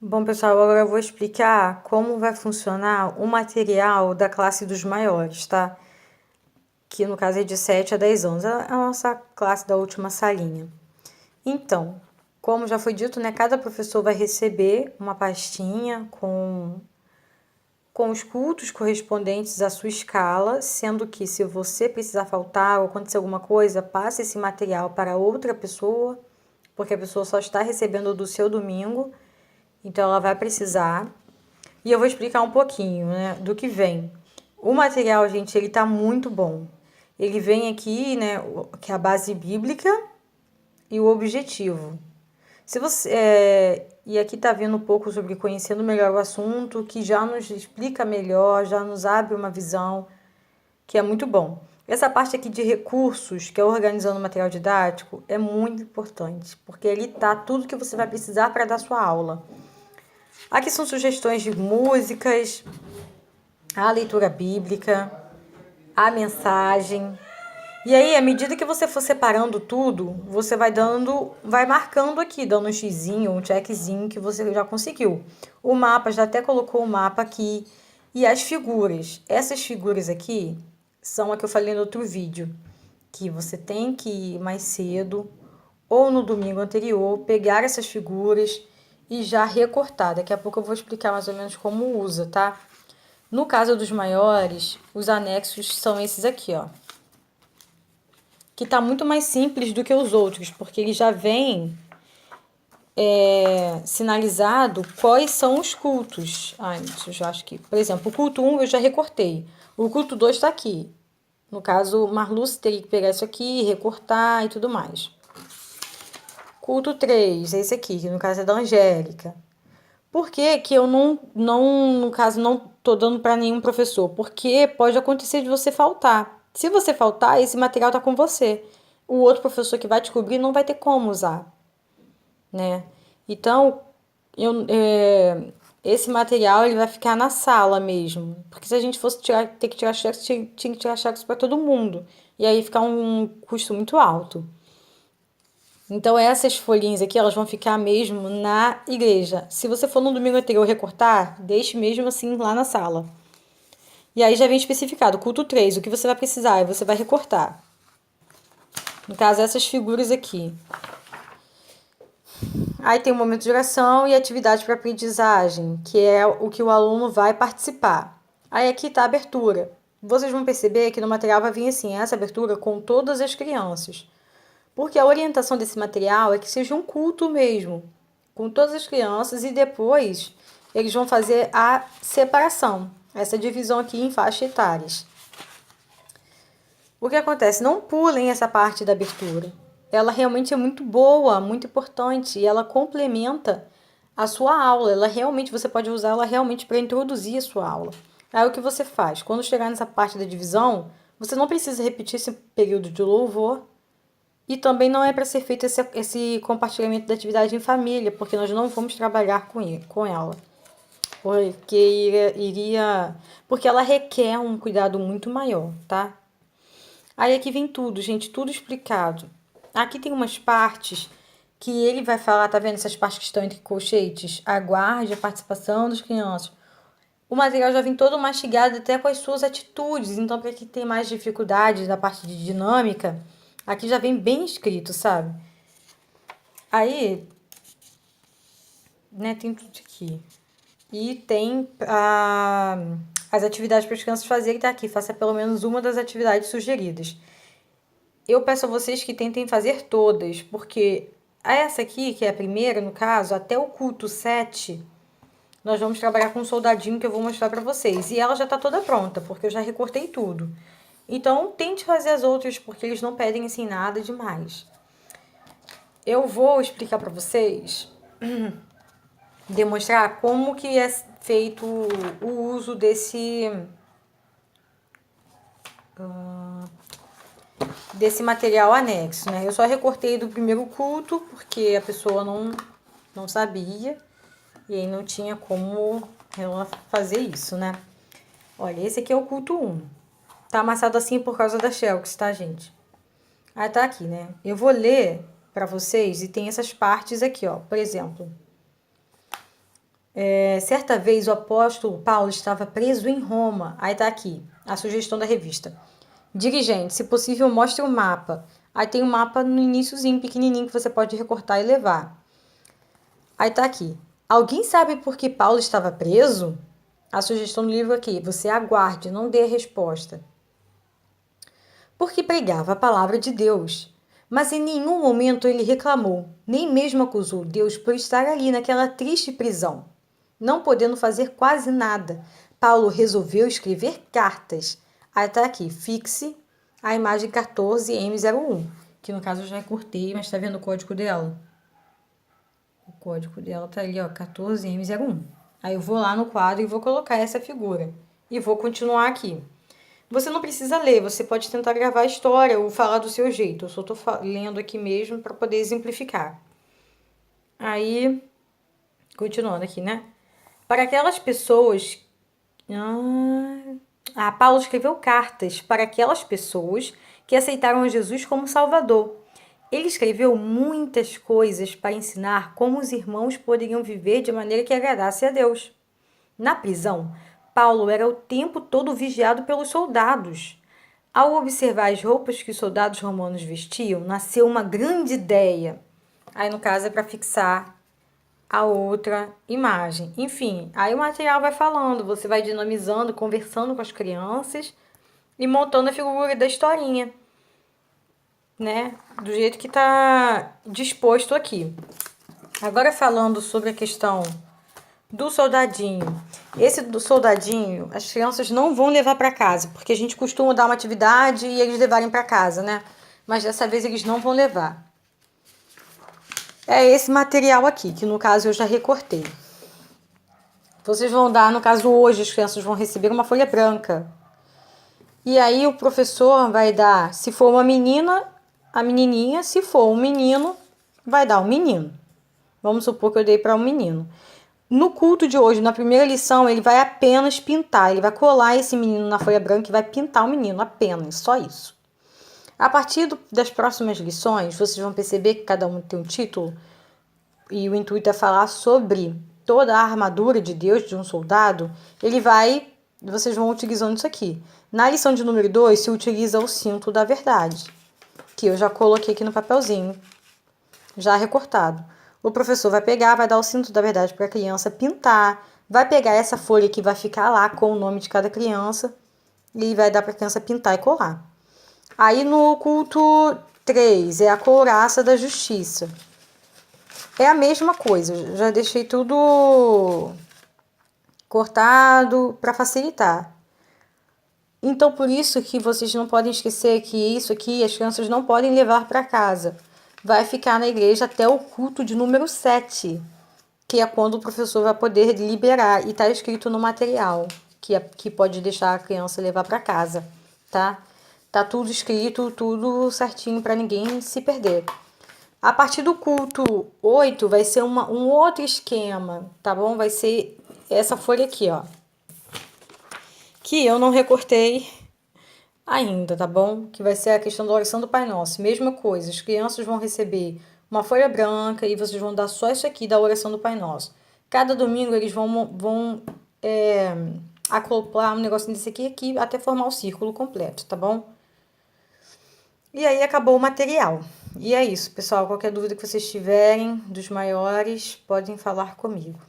Bom, pessoal, agora eu vou explicar como vai funcionar o material da classe dos maiores, tá? Que no caso é de 7 a 10 anos, é a nossa classe da última salinha. Então, como já foi dito, né, cada professor vai receber uma pastinha com os cultos correspondentes à sua escala, sendo que se você precisar faltar ou acontecer alguma coisa, passe esse material para outra pessoa, porque a pessoa só está recebendo do seu domingo. Então, ela vai precisar. E eu vou explicar um pouquinho, né, do que vem. O material, gente, ele tá muito bom. Ele vem aqui, né, que é a base bíblica e o objetivo. Se você e aqui tá vendo um pouco sobre conhecendo melhor o assunto, que já nos explica melhor, já nos abre uma visão, que é muito bom. Essa parte aqui de recursos, que é organizando o material didático, é muito importante, porque ali tá tudo que você vai precisar para dar sua aula. Aqui são sugestões de músicas, a leitura bíblica, a mensagem. E aí, à medida que você for separando tudo, você vai marcando aqui, dando um xizinho, um checkzinho que você já conseguiu. O mapa, já até colocou o mapa aqui. E as figuras. Essas figuras aqui são a que eu falei no outro vídeo, que você tem que ir mais cedo ou no domingo anterior, pegar essas figuras e já recortar. Daqui a pouco eu vou explicar mais ou menos como usa, tá? No caso dos maiores, os anexos são esses aqui, ó. Que tá muito mais simples do que os outros, porque ele já vem sinalizado quais são os cultos. Eu já acho que, por exemplo, o culto 1 eu já recortei. O culto 2 tá aqui. No caso, Marluce teria que pegar isso aqui, recortar e tudo mais. Culto 3, esse aqui, que no caso é da Angélica. Por que que eu no caso, não tô dando para nenhum professor? Porque pode acontecer de você faltar. Se você faltar, esse material tá com você. O outro professor que vai descobrir não vai ter como usar, né? Então, esse material ele vai ficar na sala mesmo. Porque se a gente fosse ter que tirar xerox, tinha que tirar xerox para todo mundo. E aí ficar um custo muito alto. Então, essas folhinhas aqui, elas vão ficar mesmo na igreja. Se você for no domingo anterior recortar, deixe mesmo assim lá na sala. E aí já vem especificado, culto 3, o que você vai precisar, e você vai recortar. No caso, essas figuras aqui. Aí tem o momento de oração e atividade para aprendizagem, que é o que o aluno vai participar. Aí aqui está a abertura. Vocês vão perceber que no material vai vir assim, essa abertura com todas as crianças. Porque a orientação desse material é que seja um culto mesmo, com todas as crianças, e depois eles vão fazer a separação, essa divisão aqui em faixas etárias. O que acontece? Não pulem essa parte da abertura. Ela realmente é muito boa, muito importante, e ela complementa a sua aula. Ela realmente, você pode usar ela realmente para introduzir a sua aula. Aí o que você faz? Quando chegar nessa parte da divisão, você não precisa repetir esse período de louvor. E também não é para ser feito esse compartilhamento da atividade em família, porque nós não vamos trabalhar com ela. Porque ela requer um cuidado muito maior, tá? Aí aqui vem tudo, gente, tudo explicado. Aqui tem umas partes que ele vai falar, tá vendo essas partes que estão entre colchetes? Aguarde a participação das crianças. O material já vem todo mastigado até com as suas atitudes. Então, para quem tem mais dificuldade na parte de dinâmica, aqui já vem bem escrito, sabe? Aí, né, tem tudo aqui. E tem as atividades para as crianças fazerem, tá aqui. Faça pelo menos uma das atividades sugeridas. Eu peço a vocês que tentem fazer todas, porque essa aqui, que é a primeira, no caso, até o culto 7, nós vamos trabalhar com um soldadinho que eu vou mostrar para vocês. E ela já tá toda pronta, porque eu já recortei tudo. Então, tente fazer as outras, porque eles não pedem, assim, nada demais. Eu vou explicar para vocês, demonstrar como que é feito o uso desse material anexo, né? Eu só recortei do primeiro culto, porque a pessoa não sabia, e aí não tinha como ela fazer isso, né? Olha, esse aqui é o culto 1. Tá amassado assim por causa da xerox, tá, gente? Aí tá aqui, né? Eu vou ler pra vocês e tem essas partes aqui, ó. Por exemplo, Certa vez o apóstolo Paulo estava preso em Roma. Aí tá aqui, a sugestão da revista. Dirigente, se possível, mostre o mapa. Aí tem um mapa no iniciozinho, pequenininho, que você pode recortar e levar. Aí tá aqui. Alguém sabe por que Paulo estava preso? A sugestão do livro aqui. Você aguarde, não dê a resposta. Porque pregava a palavra de Deus. Mas em nenhum momento ele reclamou, nem mesmo acusou Deus por estar ali naquela triste prisão. Não podendo fazer quase nada, Paulo resolveu escrever cartas. Aí tá aqui, fixe a imagem 14M01, que no caso eu já cortei, mas tá vendo o código dela? O código dela tá ali, ó, 14M01. Aí eu vou lá no quadro e vou colocar essa figura. E vou continuar aqui. Você não precisa ler, você pode tentar gravar a história ou falar do seu jeito. Eu só tô lendo aqui mesmo para poder exemplificar. Aí, continuando aqui, né? Para aquelas pessoas... Paulo escreveu cartas para aquelas pessoas que aceitaram Jesus como Salvador. Ele escreveu muitas coisas para ensinar como os irmãos poderiam viver de maneira que agradasse a Deus. Na prisão, Paulo era o tempo todo vigiado pelos soldados. Ao observar as roupas que os soldados romanos vestiam, nasceu uma grande ideia. Aí, no caso, é para fixar a outra imagem. Enfim, aí o material vai falando, você vai dinamizando, conversando com as crianças e montando a figura da historinha, né? Do jeito que está disposto aqui. Agora falando sobre a questão do soldadinho. Esse do soldadinho, as crianças não vão levar para casa, porque a gente costuma dar uma atividade e eles levarem para casa, né? Mas dessa vez eles não vão levar. É esse material aqui, que no caso eu já recortei. Vocês vão dar, no caso hoje, as crianças vão receber uma folha branca. E aí o professor vai dar, se for uma menina, a menininha, se for um menino, vai dar o menino. Vamos supor que eu dei para um menino. No culto de hoje, na primeira lição, ele vai apenas pintar. Ele vai colar esse menino na folha branca e vai pintar o menino, apenas, só isso. A partir das próximas lições, vocês vão perceber que cada um tem um título. E o intuito é falar sobre toda a armadura de Deus de um soldado. Vocês vão utilizando isso aqui. Na lição de número 2, se utiliza o cinto da verdade, que eu já coloquei aqui no papelzinho, já recortado. O professor vai pegar, vai dar o cinto da verdade para a criança pintar, vai pegar essa folha que vai ficar lá com o nome de cada criança e vai dar para a criança pintar e colar. Aí no culto 3 é a couraça da justiça. É a mesma coisa, eu já deixei tudo cortado para facilitar. Então por isso que vocês não podem esquecer que isso aqui as crianças não podem levar para casa. Vai ficar na igreja até o culto de número 7, que é quando o professor vai poder liberar. E está escrito no material, que pode deixar a criança levar para casa, tá? Tá tudo escrito, tudo certinho para ninguém se perder. A partir do culto 8 vai ser um outro esquema, tá bom? Vai ser essa folha aqui, ó. Que eu não recortei ainda, tá bom? Que vai ser a questão da oração do Pai Nosso. Mesma coisa, as crianças vão receber uma folha branca e vocês vão dar só isso aqui da oração do Pai Nosso. Cada domingo eles vão acoplar um negocinho desse aqui até formar o círculo completo, tá bom? E aí acabou o material. E é isso, pessoal. Qualquer dúvida que vocês tiverem dos maiores, podem falar comigo.